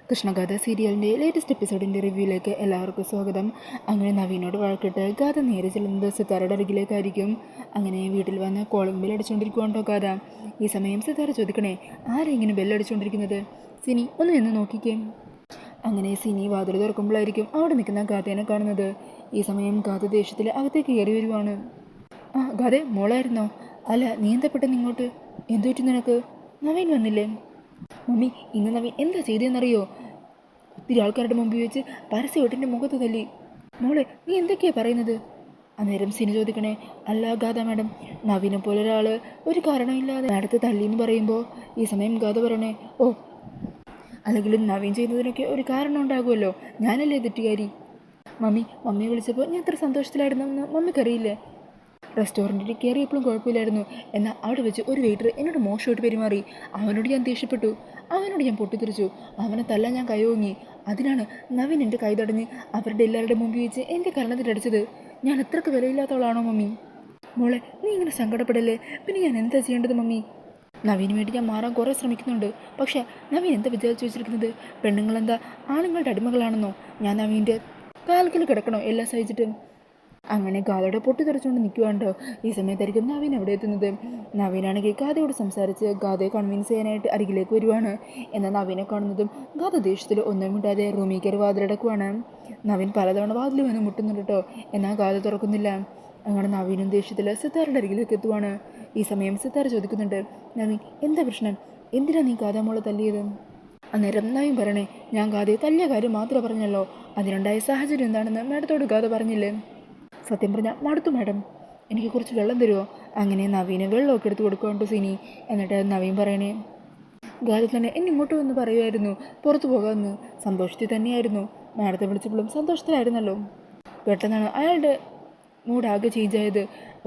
കൃഷ്ണഗാഥ സീരിയലിൻ്റെ ലേറ്റസ്റ്റ് എപ്പിസോഡിൻ്റെ റിവ്യൂയിലേക്ക് എല്ലാവർക്കും സ്വാഗതം. അങ്ങനെ നവീനോട് വഴക്കിട്ട് ഗാഥ നേരെ ചെല്ലുന്നത് സിത്താരയുടെ അരികിലേക്കായിരിക്കും. അങ്ങനെ വീട്ടിൽ വന്ന് കോളിംഗ് ബെൽ അടിച്ചുകൊണ്ടിരിക്കുവാണ്ടോ ഗാഥ. ഈ സമയം സിത്താര ചോദിക്കണേ, ആരാ ഇങ്ങനെ ബെല്ലടിച്ചുകൊണ്ടിരിക്കുന്നത്? സിനി ഒന്ന് നിന്ന് നോക്കിക്കേ. അങ്ങനെ സിനി വാതിൽ തുറക്കുമ്പോഴായിരിക്കും അവിടെ നിൽക്കുന്ന ഗാഥേനെ കാണുന്നത്. ഈ സമയം ഗാഥ ദേഷ്യത്തിൽ അകത്തേക്ക് കയറി വരുവാണ്. ആ ഗാഥേ, മോളായിരുന്നോ? അല്ല, നീ എന്താ പെട്ടെന്ന് ഇങ്ങോട്ട്? എന്തു പറ്റി നിനക്ക്? നവീൻ വന്നില്ലേ? മമ്മി, ഇന്ന് നവീൻ എന്താ ചെയ്തതെന്നറിയോ? ഒത്തിരി ആൾക്കാരുടെ മുമ്പിൽ വെച്ച് പരസ്യമായിട്ടെൻ്റെ മുഖത്ത് തല്ലി. മോളെ, നീ എന്തൊക്കെയാ പറയുന്നത്? അന്നേരം സിനി ചോദിക്കണേ, അല്ല ഗാഥ മാഡം, നവീനെ പോലെ ഒരാൾ ഒരു കാരണമില്ലാതെ മാഡത്തെ തല്ലി എന്ന് പറയുമ്പോൾ ഈ സമയം ഗാഥ പറയണേ, ഓ അല്ലെങ്കിലും നവീൻ ചെയ്യുന്നതിനൊക്കെ ഒരു കാരണം ഉണ്ടാകുമല്ലോ, ഞാനല്ലേ തെറ്റുകാരി? മമ്മിയെ വിളിച്ചപ്പോൾ ഞാൻ എത്ര സന്തോഷത്തിലായിരുന്നെന്ന് മമ്മിക്കറിയില്ലേ? റെസ്റ്റോറൻറ്റിൽ കയറിയപ്പോഴും കുഴപ്പമില്ലായിരുന്നു. എന്നാൽ അവിടെ വെച്ച് ഒരു വെയിറ്റർ എന്നോട് മോശമായിട്ട് പെരുമാറി. അവനോട് ഞാൻ ദേഷ്യപ്പെട്ടു, അവനോട് ഞാൻ പൊട്ടിത്തെറിച്ചു, അവനെ തല്ലാൻ ഞാൻ കൈയോങ്ങി. അതിനാണ് നവീൻ എൻ്റെ കൈ തടഞ്ഞ് അവരുടെ എല്ലാവരുടെ മുമ്പിൽ വെച്ച് എൻ്റെ കരണത്തിലടിച്ചത്. ഞാൻ എത്രക്ക് വിലയില്ലാത്തവളാണോ മമ്മി? മോളെ, നീ ഇങ്ങനെ സങ്കടപ്പെടല്ലേ. പിന്നെ ഞാൻ എന്താ ചെയ്യേണ്ടത് മമ്മി? നവീന് വേണ്ടി ഞാൻ മാറാൻ കുറേ ശ്രമിക്കുന്നുണ്ട്. പക്ഷേ നവീൻ എന്താ വിചാരിച്ചു വെച്ചിരിക്കുന്നത്? പെണ്ണുങ്ങളെന്താ ആണുങ്ങളുടെ അടിമകളാണെന്നോ? ഞാൻ നവീൻ്റെ കാൽക്കൽ കിടക്കണോ എല്ലാം സഹിച്ചിട്ട്? അങ്ങനെ ഗാഥയുടെ പൊട്ടിത്തെറിച്ചുകൊണ്ട് നിൽക്കുവാണ്ടോ. ഈ സമയത്തായിരിക്കും നവീൻ അവിടെ എത്തുന്നത്. നവീനാണെങ്കിൽ ഗാഥയോട് സംസാരിച്ച് ഗാഥയെ കൺവിൻസ് ചെയ്യാനായിട്ട് അരികിലേക്ക് വരുവാണ്. എന്നാൽ നവീനെ കാണുന്നതും ഗാഥ ദേഷ്യത്തിൽ ഒന്നും മിണ്ടാതെ റൂമിൽ കയറി വാതിലടക്കുവാണ്. നവീൻ പലതവണ വാതിൽ വന്ന് മുട്ടുന്നുണ്ട് കേട്ടോ, എന്നാൽ ഗാഥ തുറക്കുന്നില്ല. അങ്ങനെ നവീനും ദേഷ്യത്തിൽ സിത്താരയുടെ അരികിലേക്ക് എത്തുവാണ്. ഈ സമയം സിത്താര ചോദിക്കുന്നുണ്ട്, നവീൻ എന്താ പ്രശ്നം? എന്തിനാ നീ ഗാഥ മോളെ തല്ലിയത്? അന്നേരം നവീൻ പറയണേ, ഞാൻ ഗാഥയെ തല്ലിയ കാര്യം മാത്രമേ പറഞ്ഞല്ലോ, അതിനുണ്ടായ സാഹചര്യം എന്താണെന്ന് മാഡത്തോട് ഗാഥ പറഞ്ഞില്ലേ? സത്യം പറഞ്ഞാൽ മടുത്തു മാഡം, എനിക്ക് കുറച്ച് വെള്ളം തരുമോ? അങ്ങനെ നവീന് വെള്ളമൊക്കെ എടുത്ത് കൊടുക്കുന്നുണ്ട് സിനി. എന്നിട്ട് നവീൻ പറയണേ, ഗാഥ തന്നെ എന്നെ ഇങ്ങോട്ട് വന്ന് പറയുമായിരുന്നു പുറത്തു പോകാമെന്ന്. സന്തോഷത്തിൽ തന്നെയായിരുന്നു, മാഡത്തെ വിളിച്ചപ്പോഴും സന്തോഷത്തിലായിരുന്നല്ലോ. പെട്ടെന്നാണ് അയാളുടെ മൂഡാകെ ചേഞ്ചായത്.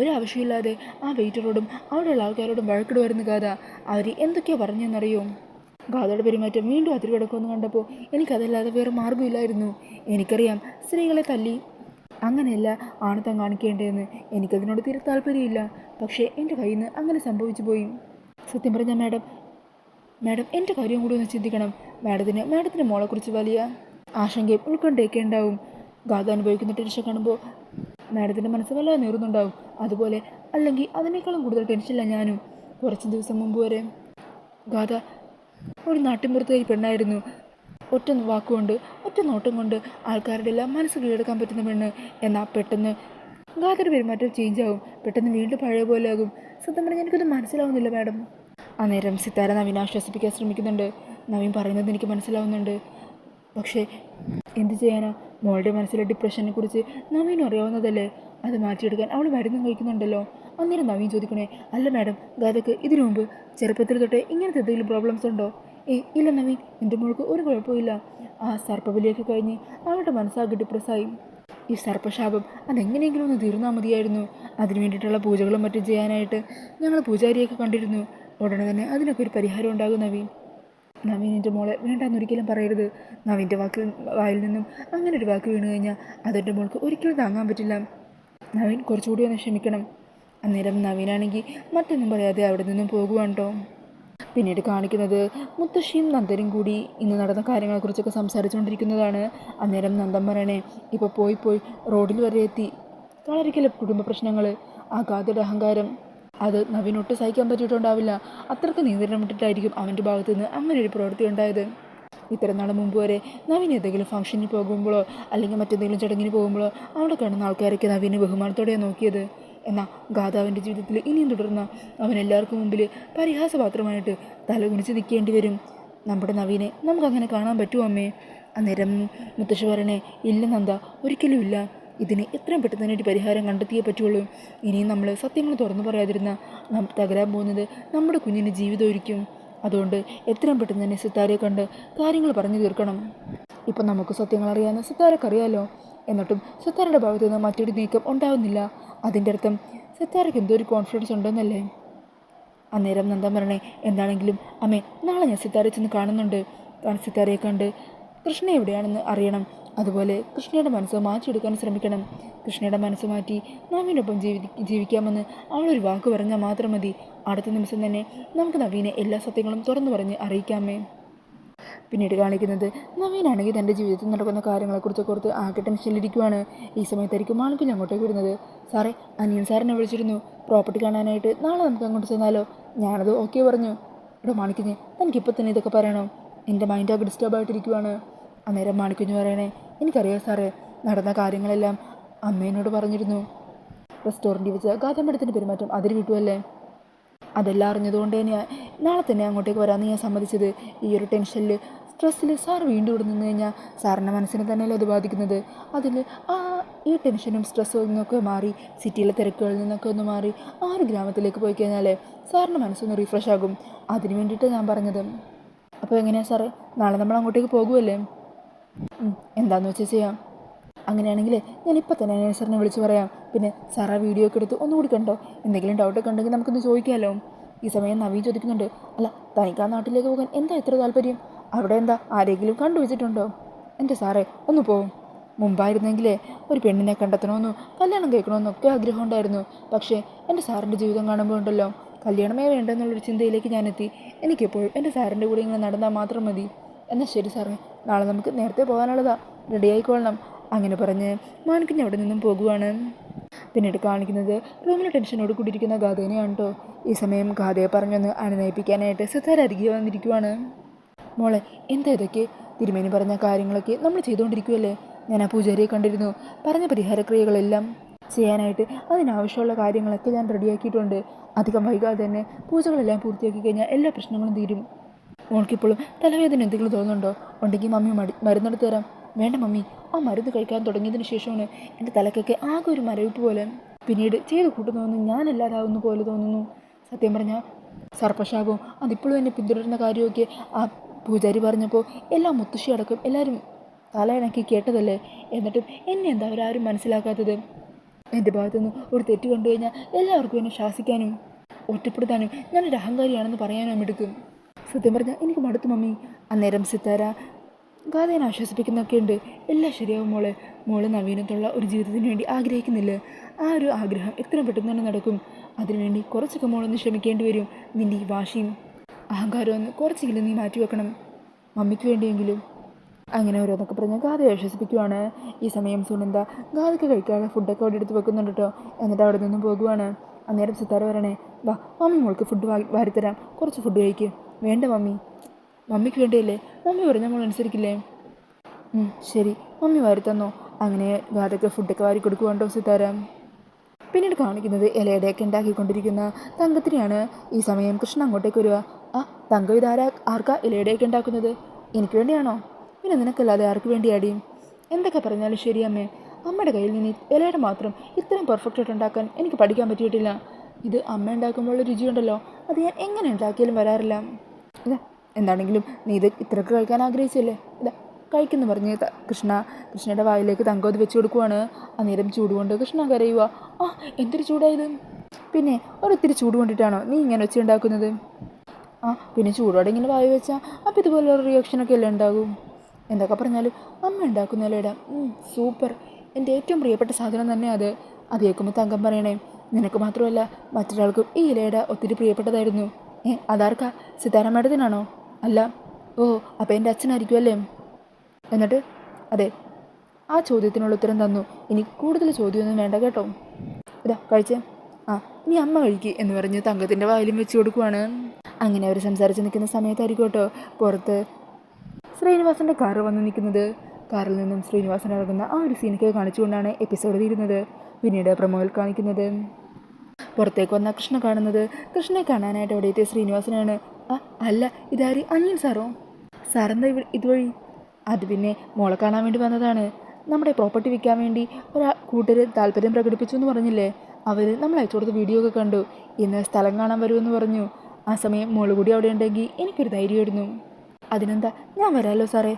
ഒരാവശ്യമില്ലാതെ ആ വെയിറ്ററോടും അവിടെയുള്ള ആൾക്കാരോടും വഴക്കിടുമായിരുന്നു ഗാഥ. അവർ എന്തൊക്കെയാണ് പറഞ്ഞെന്നറിയോ? ഗാഥയുടെ പെരുമാറ്റം വീണ്ടും അതിര് കിടക്കുമെന്ന് കണ്ടപ്പോൾ എനിക്കതല്ലാതെ വേറെ മാർഗ്ഗമില്ലായിരുന്നു. എനിക്കറിയാം സ്ത്രീകളെ തല്ലി അങ്ങനെയല്ല ആണത്തം കാണിക്കേണ്ടതെന്ന്, എനിക്കതിനോട് തീരെ താല്പര്യമില്ല. പക്ഷേ എൻ്റെ കയ്യിൽ നിന്ന് അങ്ങനെ സംഭവിച്ചു പോയി. സത്യം പറഞ്ഞാൽ മാഡം എൻ്റെ കാര്യം കൂടി ഒന്ന് ചിന്തിക്കണം. മാഡത്തിന് മോളെക്കുറിച്ച് വലിയ ആശങ്കയും ഉൾക്കൊണ്ടേക്കെ ഉണ്ടാവും. ഗാഥ അനുഭവിക്കുന്ന ടെൻഷൻ കാണുമ്പോൾ മാഡത്തിൻ്റെ മനസ്സ് വല്ലാതെ നേറുന്നുണ്ടാവും. അതുപോലെ അല്ലെങ്കിൽ അതിനേക്കാളും കൂടുതൽ ടെൻഷനില്ല ഞാനും. കുറച്ച് ദിവസം മുമ്പ് വരെ ഗാഥ ഒരു നാട്ടിൻപുറത്തുകാരി പെണ്ണായിരുന്നു. ഒറ്റ വാക്കുകൊണ്ട് ഒറ്റ നോട്ടം കൊണ്ട് ആൾക്കാരുടെ എല്ലാം മനസ്സ് കീഴടക്കാൻ പറ്റുന്ന പെണ്ണ്. എന്നാൽ പെട്ടെന്ന് ഗാഥയുടെ പെരുമാറ്റം ചേഞ്ച് ആവും, പെട്ടെന്ന് വീണ്ടും പഴയ പോലെ ആകും. സത്യം പറഞ്ഞാൽ എനിക്കത് മനസ്സിലാവുന്നില്ല മാഡം. അന്നേരം സിത്താര നവീനെ ആശ്വസിപ്പിക്കാൻ ശ്രമിക്കുന്നുണ്ട്. നവീൻ പറയുന്നത് എനിക്ക് മനസ്സിലാവുന്നുണ്ട്, പക്ഷേ എന്ത് ചെയ്യാനാ? മോളുടെ മനസ്സിലെ ഡിപ്രഷനെ കുറിച്ച് നവീനും അറിയാവുന്നതല്ലേ, അത് മാറ്റിയെടുക്കാൻ അവൾ മരുന്നും കഴിക്കുന്നുണ്ടല്ലോ. അന്നേരം നവീൻ ചോദിക്കണേ, അല്ല മാഡം, ഗാഥയ്ക്ക് ഇതിനു മുമ്പ് ചെറുപ്പത്തിൽ തൊട്ടേ ഇങ്ങനത്തെ എന്തെങ്കിലും പ്രോബ്ലംസ് ഉണ്ടോ? ഇല്ല നവീൻ, എൻ്റെ മോൾക്ക് ഒരു കുഴപ്പമില്ല. ആ സർപ്പബലിയൊക്കെ കഴിഞ്ഞ് അവളുടെ മനസ്സാകെ ഡിപ്രസ്സായി. ഈ സർപ്പശാപം അതെങ്ങനെയെങ്കിലും ഒന്ന് തീർന്നാൽ മതിയായിരുന്നു. അതിനു വേണ്ടിയിട്ടുള്ള പൂജകളും മറ്റും ചെയ്യാനായിട്ട് ഞങ്ങൾ പൂജാരിയൊക്കെ കണ്ടിരുന്നു. ഉടനെ തന്നെ അതിനൊക്കെ ഒരു പരിഹാരം ഉണ്ടാകും നവീൻ എൻ്റെ മോളെ വേണ്ടാന്നൊരിക്കലും പറയരുത്. നവീൻ്റെ വായിൽ നിന്നും അങ്ങനെ ഒരു വാക്ക് വീണ് കഴിഞ്ഞാൽ അതെൻ്റെ മോൾക്ക് ഒരിക്കലും താങ്ങാൻ പറ്റില്ല. നവീൻ കുറച്ചുകൂടി ഒന്ന് ക്ഷമിക്കണം. അന്നേരം നവീനാണെങ്കിൽ മറ്റൊന്നും പറയാതെ അവിടെ നിന്നും പോകുവാണ്ടോ. പിന്നീട് കാണിക്കുന്നത് മുത്തശ്ശിയും നന്ദനും കൂടി ഇന്ന് നടന്ന കാര്യങ്ങളെക്കുറിച്ചൊക്കെ സംസാരിച്ചുകൊണ്ടിരിക്കുന്നതാണ്. അന്നേരം നന്ദൻ പറയണേ, ഇപ്പോൾ പോയി റോഡിൽ വരെ എത്തി. കളരിക്കലെ കുടുംബ പ്രശ്നങ്ങൾ, ആ ഗാഥയുടെ അഹങ്കാരം, അത് നവീനൊട്ട് സഹിക്കാൻ പറ്റിയിട്ടുണ്ടാവില്ല. അത്രയ്ക്ക് നിയന്ത്രണം വിട്ടിട്ടായിരിക്കും അവൻ്റെ ഭാഗത്തു നിന്ന് അങ്ങനെ ഒരു പ്രവൃത്തി ഉണ്ടായത്. ഇത്ര നാൾ മുമ്പ് വരെ നവീൻ എന്തെങ്കിലും ഫംഗ്ഷനിൽ പോകുമ്പോഴോ അല്ലെങ്കിൽ മറ്റെന്തെങ്കിലും ചടങ്ങിന് പോകുമ്പോഴോ അവിടെ കാണുന്ന ആൾക്കാരൊക്കെ നവീനെ ബഹുമാനത്തോടെയാണ് നോക്കിയത്. എന്നാൽ ഗാഥാവിൻ്റെ ജീവിതത്തിൽ ഇനിയും തുടർന്ന അവൻ എല്ലാവർക്കും മുമ്പിൽ പരിഹാസപാത്രമായിട്ട് തലകുനിച്ച് നിൽക്കേണ്ടി വരും. നമ്മുടെ നവീനെ നമുക്കങ്ങനെ കാണാൻ പറ്റുമോ അമ്മേ? അന്നേരം മുത്തശ്ശി പറയണേ, ഇല്ല നന്ദ, ഒരിക്കലും ഇല്ല. ഇതിന് എത്രയും പെട്ടെന്ന് തന്നെ ഒരു പരിഹാരം കണ്ടെത്തിയേ പറ്റുള്ളൂ. ഇനിയും നമ്മൾ സത്യങ്ങൾ തുറന്നു പറയാതിരുന്ന തകരാൻ പോകുന്നത് നമ്മുടെ കുഞ്ഞിൻ്റെ ജീവിതമായിരിക്കും. അതുകൊണ്ട് എത്രയും പെട്ടെന്ന് തന്നെ സിത്താരയെ കണ്ട് കാര്യങ്ങൾ പറഞ്ഞു തീർക്കണം. ഇപ്പം നമുക്ക് സത്യങ്ങൾ അറിയാമെന്ന് സിത്താരക്കറിയാലോ, എന്നിട്ടും സിത്താരയുടെ ഭാഗത്തു നിന്ന് മറ്റൊരു നീക്കം ഉണ്ടാകുന്നില്ല. അതിൻ്റെ അർത്ഥം സിത്താരയ്ക്ക് എന്തോ ഒരു കോൺഫിഡൻസ് ഉണ്ടെന്നല്ലേ? അന്നേരം നന്ദൻ പറഞ്ഞേ, എന്താണെങ്കിലും അമ്മേ, നാളെ ഞാൻ സിത്താരയെ ചെന്ന് കാണുന്നുണ്ട്. സിത്താരയെ കണ്ട് കൃഷ്ണ എവിടെയാണെന്ന് അറിയണം. അതുപോലെ കൃഷ്ണയുടെ മനസ്സ് മാറ്റിയെടുക്കാൻ ശ്രമിക്കണം. കൃഷ്ണയുടെ മനസ്സ് മാറ്റി നവീനൊപ്പം ജീവിക്കാമെന്ന് അവളൊരു വാക്ക് പറഞ്ഞാൽ മാത്രം മതി. അടുത്ത നിമിഷം തന്നെ നമുക്ക് നവീനെ എല്ലാ സത്യങ്ങളും തുറന്നു പറഞ്ഞ് അറിയിക്കാമേ. പിന്നീട് കാണിക്കുന്നത് നവീനാണെങ്കിൽ തൻ്റെ ജീവിതത്തിൽ നടക്കുന്ന കാര്യങ്ങളെക്കുറിച്ച് ഓർത്ത് ആകെ ടെൻഷനിലിരിക്കുവാണ്. ഈ സമയത്തായിരിക്കും മാണിക്കുഞ്ഞ് അങ്ങോട്ടേക്ക് വരുന്നത്. സാറേ, അനിയൻ സാറിനെ വിളിച്ചിരുന്നു പ്രോപ്പർട്ടി കാണാനായിട്ട്, നാളെ നമുക്ക് അങ്ങോട്ട് ചെന്നാലോ? ഞാനത് ഓക്കെ പറഞ്ഞു. ഇവിടെ മാണിക്കുഞ്ഞ്, എനിക്കിപ്പോൾ തന്നെ ഇതൊക്കെ പറയണോ? എൻ്റെ മൈൻഡൊക്കെ ഡിസ്റ്റർബ് ആയിട്ടിരിക്കുവാണ്. അന്നേരം മാണിക്കുഞ്ഞ് പറയണേ, എനിക്കറിയാം സാറേ, നടന്ന കാര്യങ്ങളെല്ലാം അമ്മേനോട് പറഞ്ഞിരുന്നു. റെസ്റ്റോറൻറ്റിൽ വെച്ച് ഗാതമ്പടത്തിൻ്റെ പെരുമാറ്റം അതിൽ വിട്ടുമല്ലേ? അതെല്ലാം അറിഞ്ഞതുകൊണ്ട് തന്നെയാണ് നാളെ തന്നെ അങ്ങോട്ടേക്ക് വരാമെന്ന് ഞാൻ സമ്മതിച്ചത്. ഈ ഒരു ടെൻഷനിൽ സ്ട്രെസ്സിൽ സാർ വീണ്ടും ഇവിടെ നിന്ന് കഴിഞ്ഞാൽ സാറിൻ്റെ മനസ്സിനെ തന്നെയല്ലേ അത് ബാധിക്കുന്നത്. അതിൽ ഈ ടെൻഷനും സ്ട്രെസ്സും നിന്നൊക്കെ മാറി, സിറ്റിയിലെ തിരക്കുകളിൽ നിന്നൊക്കെ ഒന്ന് മാറി ഒരു ഗ്രാമത്തിലേക്ക് പോയി കഴിഞ്ഞാൽ സാറിൻ്റെ മനസ്സൊന്ന് റീഫ്രഷ് ആകും. അതിന് വേണ്ടിയിട്ടാണ് ഞാൻ പറഞ്ഞത്. അപ്പോൾ എങ്ങനെയാണ് സാറേ, നാളെ നമ്മൾ അങ്ങോട്ടേക്ക് പോകുമല്ലേ? എന്താണെന്ന് വെച്ചാൽ ചെയ്യാം. അങ്ങനെയാണെങ്കിൽ ഞാനിപ്പോൾ തന്നെ സാറിനെ വിളിച്ച് പറയാം. പിന്നെ സാർ ആ വീഡിയോ ഒക്കെ എടുത്ത് ഒന്നുകൂടി കണ്ടോ? എന്തെങ്കിലും ഡൗട്ടൊക്കെ ഉണ്ടെങ്കിൽ നമുക്കൊന്ന് ചോദിക്കാമല്ലോ. ഈ സമയം നവീൻ ചോദിക്കുന്നുണ്ട്, അല്ല തനിക്ക് ആ നാട്ടിലേക്ക് പോകാൻ എന്താ ഇത്ര താല്പര്യം? അവിടെ എന്താ ആരെങ്കിലും കണ്ടുവച്ചിട്ടുണ്ടോ? എൻ്റെ സാറേ ഒന്ന് പോവും. മുമ്പായിരുന്നെങ്കിലേ ഒരു പെണ്ണിനെ കണ്ടെത്തണമെന്നും കല്യാണം കഴിക്കണമെന്നൊക്കെ ആഗ്രഹം ഉണ്ടായിരുന്നു. പക്ഷേ എൻ്റെ സാറിൻ്റെ ജീവിതം കാണുമ്പോൾ ഉണ്ടല്ലോ, കല്യാണമേ വേണ്ടെന്നുള്ളൊരു ചിന്തയിലേക്ക് ഞാനെത്തി. എനിക്കെപ്പോഴും എൻ്റെ സാറിൻ്റെ കൂടെ ഇങ്ങനെ നടന്നാൽ മാത്രം മതി. എന്നാൽ ശരി സാറേ, നാളെ നമുക്ക് നേരത്തെ പോകാനുള്ളതാ, റെഡി ആയിക്കൊള്ളണം. അങ്ങനെ പറഞ്ഞ് മാണിക്കുഞ്ഞ് അവിടെ നിന്നും പോകുവാണ്. പിന്നീട് കാണിക്കുന്നത് റൂമിലെ ടെൻഷനോട് കൂടിയിരിക്കുന്ന ഗാഥേനെയാണ് കേട്ടോ. ഈ സമയം ഗാഥയെ പറഞ്ഞൊന്ന് അനുനയിപ്പിക്കാനായിട്ട് സിത്താര അരികെ വന്നിരിക്കുവാണ്. മോളെ, എന്താ ഇതൊക്കെ? തിരുമേനി പറഞ്ഞ കാര്യങ്ങളൊക്കെ നമ്മൾ ചെയ്തുകൊണ്ടിരിക്കുമല്ലേ? ഞാൻ ആ പൂജാരിയെ കണ്ടിരുന്നു. പറഞ്ഞ പരിഹാരക്രിയകളെല്ലാം ചെയ്യാനായിട്ട് അതിനാവശ്യമുള്ള കാര്യങ്ങളൊക്കെ ഞാൻ റെഡിയാക്കിയിട്ടുണ്ട്. അധികം വൈകാതെ തന്നെ പൂജകളെല്ലാം പൂർത്തിയാക്കി കഴിഞ്ഞാൽ എല്ലാ പ്രശ്നങ്ങളും തീരും. മോൾക്കിപ്പോഴും തലവേദന എന്തെങ്കിലും തോന്നുന്നുണ്ടോ? ഉണ്ടെങ്കിൽ മമ്മി മരുന്നെടുത്ത് തരാം. വേണ്ട മമ്മി, ആ മരുന്ന് കഴിക്കാൻ തുടങ്ങിയതിന് ശേഷമാണ് എൻ്റെ തലക്കൊക്കെ ആകെ ഒരു മരവിപ്പ് പോലെ, പിന്നീട് ചെയ്ത് കൂട്ടുന്നതെന്ന് ഞാനല്ലാതാവുന്ന പോലെ തോന്നുന്നു. സത്യം പറഞ്ഞാൽ സർപ്പശാപവും അതിപ്പോഴും എന്നെ പിന്തുടരുന്ന കാര്യമൊക്കെ ആ പൂജാരി പറഞ്ഞപ്പോൾ എല്ലാ മുത്തശ്ശി അടക്കം എല്ലാവരും തലയിണക്കി കേട്ടതല്ലേ. എന്നിട്ടും എന്നെ എന്താ അവരാരും മനസ്സിലാക്കാത്തത്? എൻ്റെ ഭാഗത്തുനിന്ന് ഒരു തെറ്റ് കണ്ടു കഴിഞ്ഞാൽ എല്ലാവർക്കും എന്നെ ശാസിക്കാനും ഒറ്റപ്പെടുത്താനും ഞാനൊരു അഹങ്കാരിയാണെന്ന് പറയാനും എടുക്കും. സത്യം പറഞ്ഞാൽ എനിക്ക് മടുത്തു മമ്മി. അന്നേരം സിത്താര ഗാഥേനെ ആശ്വസിപ്പിക്കുന്നൊക്കെ ഉണ്ട്. എല്ലാം ശരിയാവും മോളെ. മോള് നവീനത്തുള്ള ഒരു ജീവിതത്തിന് വേണ്ടി ആഗ്രഹിക്കുന്നില്ല. ആ ഒരു ആഗ്രഹം എത്ര പെട്ടെന്ന് തന്നെ നടക്കും. അതിനുവേണ്ടി കുറച്ചൊക്കെ മോളൊന്ന് ശ്രമിക്കേണ്ടി വരും. നിൻ്റെ ഈ വാശിയും അഹങ്കാരവും ഒന്ന് കുറച്ചെങ്കിലും നീ മാറ്റി വെക്കണം, മമ്മിക്ക് വേണ്ടിയെങ്കിലും. അങ്ങനെ ഓരോന്നൊക്കെ പറഞ്ഞ് ഗാഥയെ ആശ്വസിപ്പിക്കുവാണ്. ഈ സമയം സുനന്ദ ഗാഥയ്ക്ക് കഴിക്കാതെ ഫുഡൊക്കെ അവിടെ എടുത്ത് വെക്കുന്നുണ്ട് കേട്ടോ. എന്നിട്ട് അവിടെ നിന്നും പോകുവാണ്. അന്നേരം സിത്താര പറയണേ, വാ മമ്മി മോൾക്ക് ഫുഡ് വാരിത്തരാം, കുറച്ച് ഫുഡ് കഴിക്കും. വേണ്ട മമ്മി, മമ്മിക്ക് വേണ്ടിയല്ലേ, മമ്മി പറഞ്ഞാൽ മോൾ അനുസരിക്കില്ലേ? ശരി, മമ്മി വാരിത്തന്നോ. അങ്ങനെ ഗാഥയ്ക്ക് ഫുഡൊക്കെ വാരി കൊടുക്കുവാണ്ടോ സിത്താര. പിന്നീട് കാണിക്കുന്നത് ഇലയുടെയൊക്കെ ഉണ്ടാക്കിക്കൊണ്ടിരിക്കുന്ന തങ്കത്തിനെയാണ്. ഈ സമയം കൃഷ്ണ അങ്ങോട്ടേക്ക് വരിക. ആ തങ്കം, ഇതാരാ ആർക്കാ ഇലയുടെയൊക്കെ ഉണ്ടാക്കുന്നത്? എനിക്ക് വേണ്ടിയാണോ? പിന്നെ നിനക്കല്ലാതെ ആർക്ക് വേണ്ടിയാടിയും? എന്തൊക്കെ പറഞ്ഞാലും ശരി അമ്മേ, അമ്മയുടെ കയ്യിൽ നിന്ന് ഇലയുടെ മാത്രം ഇത്രയും പെർഫെക്റ്റായിട്ട് ഉണ്ടാക്കാൻ എനിക്ക് പഠിക്കാൻ പറ്റിയിട്ടില്ല. ഇത് അമ്മ ഉണ്ടാക്കുമ്പോഴുള്ള രുചിയുണ്ടല്ലോ, അത് ഞാൻ എങ്ങനെ ഉണ്ടാക്കിയാലും വരാറില്ല. ഇതാ, എന്താണെങ്കിലും നീ ഇത് ഇത്രയ്ക്ക് കഴിക്കാൻ ആഗ്രഹിച്ചല്ലേ, ഇതാ കഴിക്കുന്നു പറഞ്ഞ് കൃഷ്ണയുടെ വായിലേക്ക് തങ്കം അത് വെച്ച് കൊടുക്കുവാണ്. അന്നേരം ചൂടുകൊണ്ട് കൃഷ്ണ കരയുക. ആ എന്തൊരു ചൂടായത്! പിന്നെ ഒരിത്തിരി ചൂട് കൊണ്ടിട്ടാണോ നീ ഇങ്ങനെ വെച്ച് ഉണ്ടാക്കുന്നത്? പിന്നെ ചൂടോടെ ഇങ്ങനെ വായു വെച്ചാൽ അപ്പോൾ ഇതുപോലുള്ള റിയാക്ഷനൊക്കെ അല്ലേ ഉണ്ടാകും. എന്തൊക്കെ പറഞ്ഞാലും അമ്മ ഉണ്ടാക്കുന്ന ഇലയിടാം സൂപ്പർ, എൻ്റെ ഏറ്റവും പ്രിയപ്പെട്ട സാധനം തന്നെ അത്. അത് കേൾക്കുമ്പോൾ തങ്കം പറയണേ, നിനക്ക് മാത്രമല്ല മറ്റൊരാൾക്കും ഈ ഇലയുടെ ഒത്തിരി പ്രിയപ്പെട്ടതായിരുന്നു. അതാർക്കാ? സിതാര മേഡത്തിനാണോ? അല്ല. ഓ, അപ്പോൾ എൻ്റെ അച്ഛനായിരിക്കും അല്ലേ? എന്നിട്ട് അതെ, ആ ചോദ്യത്തിനുള്ള ഉത്തരം തന്നു. ഇനി കൂടുതൽ ചോദ്യമൊന്നും വേണ്ട കേട്ടോ. ഇതാ കഴിച്ചേ. ഇനി അമ്മ കഴിക്കുക എന്ന് പറഞ്ഞ് തങ്കത്തിൻ്റെ വായിലും വെച്ച് കൊടുക്കുവാണ്. അങ്ങനെ അവർ സംസാരിച്ച് നിൽക്കുന്ന സമയത്തായിരിക്കും കേട്ടോ പുറത്ത് ശ്രീനിവാസൻ്റെ കാറ് വന്ന് നിൽക്കുന്നത്. കാറിൽ നിന്നും ശ്രീനിവാസൻ ഇറങ്ങുന്ന ആ ഒരു സീനൊക്കെ കാണിച്ചുകൊണ്ടാണ് എപ്പിസോഡ് തീരുന്നത്. പിന്നീട് പ്രമോയിൽ കാണിക്കുന്നത് പുറത്തേക്ക് വന്ന കൃഷ്ണ കാണുന്നത്. കൃഷ്ണനെ കാണാനായിട്ട് അവിടെ എത്തിയ ശ്രീനിവാസനാണ്. അല്ല, ഇതാര്? അനിയൻ സാറോ? സാറെന്താ ഇതുവഴി? അത് പിന്നെ മോളെ കാണാൻ വേണ്ടി വന്നതാണ്. നമ്മുടെ പ്രോപ്പർട്ടി വിൽക്കാൻ വേണ്ടി കൂട്ടർ താല്പര്യം പ്രകടിപ്പിച്ചു എന്ന് പറഞ്ഞില്ലേ, അവർ നമ്മൾ അയച്ചു കൊടുത്ത വീഡിയോ ഒക്കെ കണ്ടു. ഇന്ന് സ്ഥലം കാണാൻ വരുമെന്ന് പറഞ്ഞു. ആ സമയം മോള് കൂടി അവിടെ ഉണ്ടെങ്കിൽ എനിക്കൊരു ധൈര്യമായിരുന്നു. അതിനെന്താ, ഞാൻ വരാമല്ലോ സാറേ.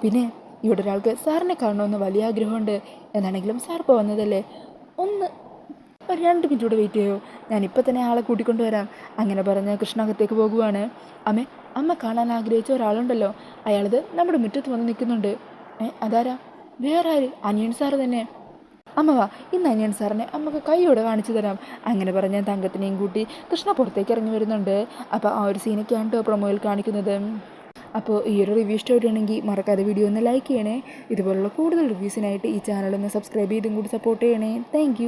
പിന്നെ ഇവിടെ ഒരാൾക്ക് സാറിനെ കാണണമെന്ന് വലിയ ആഗ്രഹമുണ്ട്. എന്താണെങ്കിലും സാർ ഇപ്പോൾ വന്നതല്ലേ, ഒരു 2 മിനിറ്റ് കൂടെ വെയിറ്റ് ചെയ്യോ, ഞാനിപ്പോൾ തന്നെ ആളെ കൂട്ടിക്കൊണ്ട് വരാം. അങ്ങനെ പറഞ്ഞ് കൃഷ്ണ അകത്തേക്ക് പോകുവാണ്. അമ്മ കാണാൻ ആഗ്രഹിച്ച ഒരാളുണ്ടല്ലോ, അയാളത് നമ്മുടെ മുറ്റത്ത് വന്ന് നിൽക്കുന്നുണ്ട്. അതാരാ? വേറെ ആര്? അനിയൻ സാറ് തന്നെ. അമ്മ വാ, ഇന്ന് അനിയൻ സാറിനെ അമ്മക്ക് കൈയോടെ കാണിച്ചു തരാം. അങ്ങനെ പറഞ്ഞ് തങ്കത്തിനെയും കൂട്ടി കൃഷ്ണ പുറത്തേക്ക് ഇറങ്ങി വരുന്നുണ്ട്. അപ്പോൾ ആ ഒരു സീനൊക്കെയാണ് കേട്ടോ പ്രൊമോയിൽ കാണിക്കുന്നത്. അപ്പോൾ ഈ ഒരു റിവ്യൂ ഇഷ്ടമായിട്ടുണ്ടെങ്കിൽ മറക്കാതെ വീഡിയോ ഒന്ന് ലൈക്ക് ചെയ്യണേ. ഇതുപോലുള്ള കൂടുതൽ റിവ്യൂസിനായിട്ട് ഈ ചാനൽ ഒന്ന് സബ്സ്ക്രൈബ് ചെയ്തും കൂടി സപ്പോർട്ട് ചെയ്യണേ. താങ്ക്